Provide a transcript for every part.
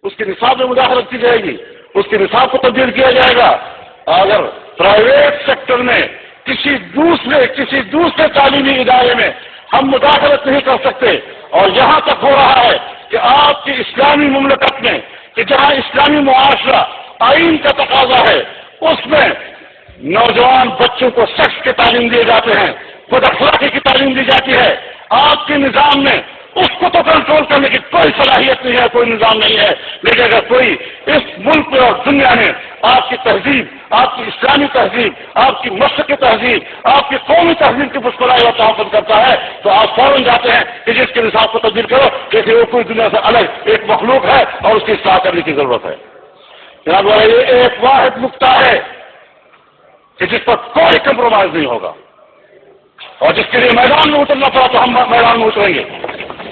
اس کے نصاب میں مداخلت کی جائے گی، اس کے نصاب کو تبدیل کیا جائے گا۔ اگر پرائیویٹ سیکٹر میں کسی دوسرے تعلیمی ادارے میں ہم مداخلت نہیں کر سکتے، اور یہاں تک ہو رہا ہے کہ آپ کی اسلامی مملکت میں کہ جہاں اسلامی معاشرہ آئین کا تقاضا ہے، اس میں نوجوان بچوں کو سیکس کی تعلیم دیے جاتے ہیں، خود اخلاقی کی تعلیم دی جاتی ہے۔ آپ کے نظام میں اس کو تو کنٹرول کرنے کی کوئی صلاحیت نہیں ہے، کوئی نظام نہیں ہے، لیکن اگر کوئی اس ملک میں اور دنیا میں آپ کی تہذیب، آپ کی اسلامی تہذیب، آپ کی مشرقی تہذیب، آپ کی قومی تہذیب کی مسکرائی اور تحفظ کرتا ہے تو آپ فوراً جاتے ہیں کہ جس کے نصاب کو تبدیل کرو، جیسے وہ کوئی دنیا سے الگ ایک مخلوق ہے اور اس کی اصلاح کرنے کی ضرورت ہے۔ جناب یہ ایک واحد نقطہ ہے کہ جس پر کوئی کمپرومائز نہیں ہوگا، اور جس کے لیے میدان میں اترنا پڑا تو ہم میدان میں اتریں گے،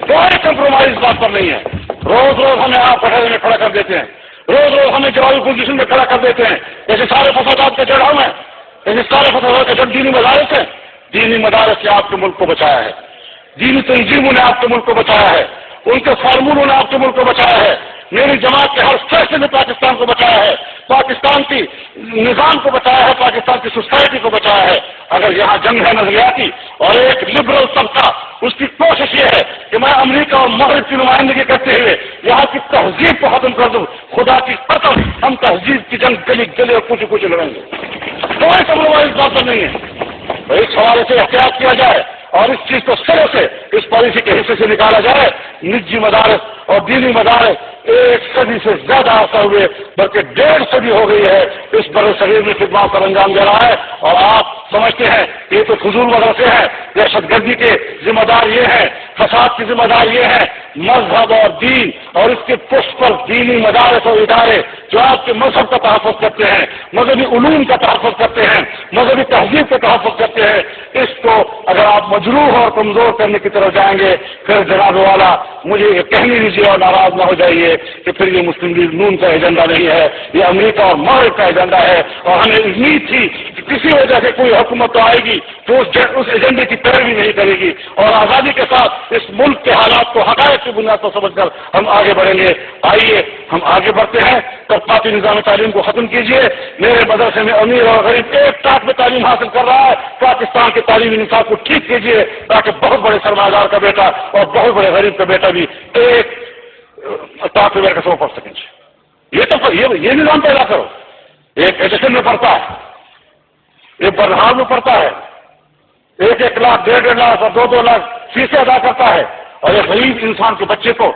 کوئی کمپرومائز بات پر نہیں ہے۔ روز ہمیں آپ کٹہرے میں کھڑا کر دیتے ہیں، روز ہمیں جوابی پوزیشن میں کھڑا کر دیتے ہیں، جیسے سارے فسادات کا جڑ ہم ہیں، جیسے سارے فسادات کا جڑ دینی مدارس ہیں۔ دینی مدارس نے آپ کے ملک کو بچایا ہے، دینی تنظیموں نے آپ کے ملک کو بچایا ہے، ان کے فارمولوں نے آپ کے ملک کو بچایا ہے، میری جماعت کے ہر فیصلے نے پاکستان کو بچایا ہے، پاکستان کی نظام کو بچایا ہے، پاکستان کی سوسائٹی کو بچایا ہے۔ اگر یہاں جنگ ہے نظریاتی اور ایک لبرل طبقہ اس کی کوشش یہ ہے کہ میں امریکہ اور مغرب کی نمائندگی کرتے ہوئے یہاں کی تہذیب کو ختم کر دوں، خدا کی قسم ہم تہذیب کی جنگ گلی گلی اور کچھ کچھ لڑیں گے، کوئی کمپرومائز بات نہیں ہے۔ تو اس حوالے سے احتیاط کیا جائے اور اس چیز کو سرے سے اس پالیسی کے حصے سے نکالا جائے۔ نجی مدارس اور دینی مدارس ایک صدی سے زیادہ عرصہ ہوئے بلکہ 1.5 صدی ہو گئی ہے اس برصغیر میں خدمات پر انجام دے رہا ہے، اور آپ سمجھتے ہیں کہ یہ تو فضول مدرسے ہیں، دہشت گردی کے ذمہ دار یہ ہیں، فساد کی ذمہ دار یہ ہیں۔ مذہب اور دین اور اس کے پشت پر دینی مدارس اور ادارے جو آپ کے مذہب کا تحفظ کرتے ہیں، مذہبی علوم کا تحفظ کرتے ہیں، مذہبی تہذیب کا تحفظ کرتے ہیں، اس کو اگر آپ مجروح اور کمزور کرنے کی طرف جائیں گے پھر جناب والا مجھے یہ کہنے دیجیے اور ناراض نہ ہو جائیے کہ پھر یہ مسلم لیگ نون کا ایجنڈا نہیں ہے، یہ امریکہ اور مغرب کا ایجنڈا ہے، اور ہمیں امید تھی کہ کسی وجہ سے کوئی حکومت تو آئے گی تو اس ایجنڈے کی پیروی نہیں کرے گی، اور آزادی کے ساتھ اس ملک کے حالات کو حقائق کی بنیاد پر سمجھ کر ہم آگے بڑھیں گے۔ آئیے ہم آگے بڑھتے ہیں، طبقاتی نظام تعلیم کو ختم کیجیے۔ میرے مدرسے میں امیر اور غریب ایک ساتھ میں تعلیم حاصل کر رہا ہے، پاکستان کے تعلیمی نصاب کو ٹھیک کیجیے تاکہ بہت بڑے سرمایہ دار کا بیٹا اور بہت بڑے غریب کا بیٹا بھی ایک ٹاپ پہ بیٹھ کر سو پڑھ سکیں۔ یہ نظام پیدا کرو۔ ایک ایجوکیشن میں پڑھتا ہے، ایک برہان میں پڑھتا ہے، 1 لاکھ 1.5 لاکھ اور 2 لاکھ فیسیں ادا کرتا ہے، اور ایک غریب انسان کے بچے کو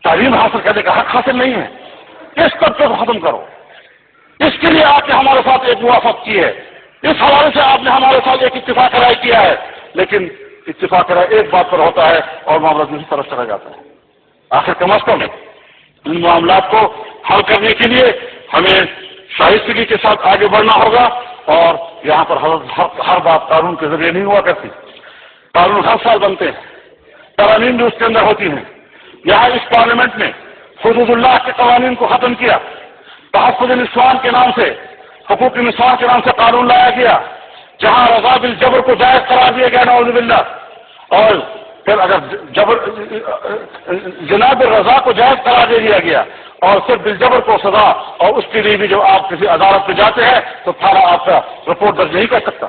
تعلیم حاصل کرنے کا حق حاصل نہیں ہے۔ اس طبقے کو ختم کرو۔ اس کے لیے آپ نے ہمارے ساتھ ایک موافقت کی ہے، اس حوالے سے آپ نے ہمارے ساتھ ایک اتفاق رائے کیا ہے، لیکن اتفاق رائے ایک بات پر ہوتا ہے اور معاملہ دوسری طرف چلا جاتا ہے۔ آخر کم از کم ان معاملات کو حل کرنے کے لیے ہمیں شائستگی کے ساتھ آگے بڑھنا ہوگا، اور یہاں پر ہر بات قانون کے ذریعے نہیں ہوا کرتی۔ قانون ہر سال بنتے ہیں، قوانین بھی اس کے اندر ہوتی ہیں۔ یہاں اس پارلیمنٹ میں حدود اللہ کے قوانین کو ختم کیا، تحفظ نسوان کے نام سے، حقوق نسوان کے نام سے قانون لایا گیا، جہاں رضا بالجبر کو جائز قرار دیا گیا نعوذ باللہ، اور پھر اگر جناب رضا کو جائز قرار دے دیا گیا، اور صرف بالجبر کو سزا، اور اس کے لیے بھی جب آپ کسی عدالت پہ جاتے ہیں تو تھانہ آپ کا رپورٹ درج نہیں کر سکتا۔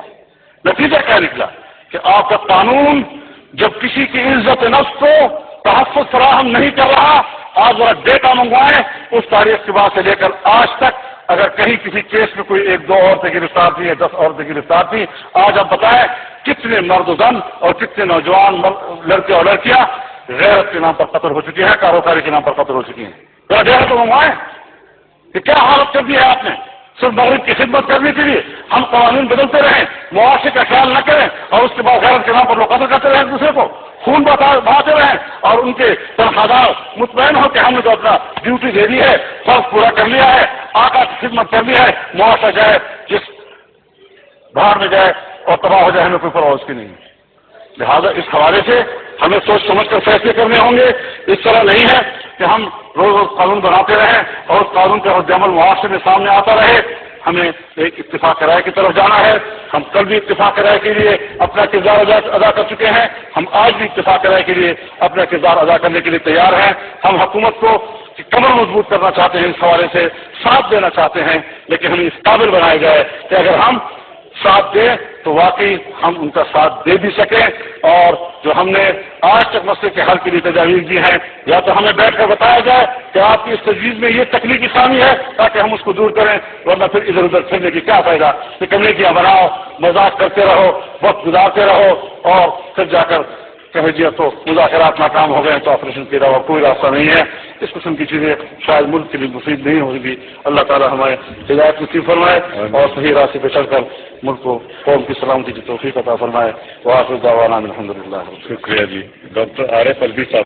نتیجہ کیا نکلا کہ آپ کا قانون جب کسی کی عزت نفس کو تحفظ فراہم نہیں کر رہا، آپ ذرا ڈیٹا منگوائیں اس تاریخ کے بعد سے لے کر آج تک، اگر کہیں کسی کیس میں کوئی 1-2 عورتیں گرفتار تھی یا 10 عورتیں گرفتار تھی، آج آپ بتائیں کتنے مرد و زن اور کتنے نوجوان لڑکے اور لڑکیاں غیرت کے نام پر قتل ہو چکی ہیں، کاروباری کے نام پر قتل ہو چکی ہیں۔ ذرا ڈیٹا تو منگوائیں کہ کیا حالت کر دی ہے آپ نے۔ صرف مغرب کی خدمت کرنے کے لیے ہم قوانین بدلتے رہیں، معاشرے کا خیال نہ کریں، اور اس کے بعد غیرت کے نام پر لوگ قتل کرتے رہیں ایک دوسرے کو، خون بہاتے رہیں، اور ان کے تنخواہ مطمئن ہو کہ ہم نے تو اپنا ڈیوٹی دے دی ہے، فرض پورا کر لیا ہے، آقا کی خدمت کر لی ہے، معاشرہ جائے جس باہر میں جائے اور تباہ ہو جائے، ہمیں کوئی پرواہ اس کی نہیں۔ لہذا اس حوالے سے ہمیں سوچ سمجھ کر فیصلے کرنے ہوں گے۔ اس طرح نہیں ہے کہ ہم روز روز قانون بناتے رہیں اور اس قانون کا رد عمل معاشرے میں سامنے آتا رہے۔ ہمیں ایک اتفاق رائے کی طرف جانا ہے. ہم کل بھی اتفاق رائے کے لیے اپنا کردار ادا کر چکے ہیں. ہم آج بھی اتفاق رائے کے لیے اپنا کردار ادا کرنے کے لیے تیار ہیں. ہم حکومت کو کمر مضبوط کرنا چاہتے ہیں, اس حوالے سے ساتھ دینا چاہتے ہیں, لیکن ہمیں اس قابل بنایا جائے کہ اگر ہم ساتھ دیں تو واقعی ہم ان کا ساتھ دے بھی سکیں. اور جو ہم نے آج تک مسئلے کے حل کے لیے تجاویز دی ہیں, یا تو ہمیں بیٹھ کر بتایا جائے کہ آپ کی اس تجویز میں یہ تکنیکی خامی ہے تاکہ ہم اس کو دور کریں, ورنہ پھر ادھر ادھر پھرنے کی کیا فائدہ. کہ کمیٹیاں بناؤ, مذاق کرتے رہو, وقت گزارتے رہو, اور پھر جا کر کہہ دیا تو مذاکرات ناکام ہو گئے تو آپریشن کے علاوہ کوئی راستہ نہیں ہے. اس قسم کی چیزیں شاید ملک کے لیے مفید نہیں ہوگی. اللہ تعالیٰ ہمیں ہدایت نصیب فرمائے اور صحیح راستے پہ چل کر ملک کو قوم کی سلامتی کی توفیق عطا فرمائے. وآخر دعوانا الحمدللہ. شکریہ جی. ڈاکٹر عارف الوی صاحب.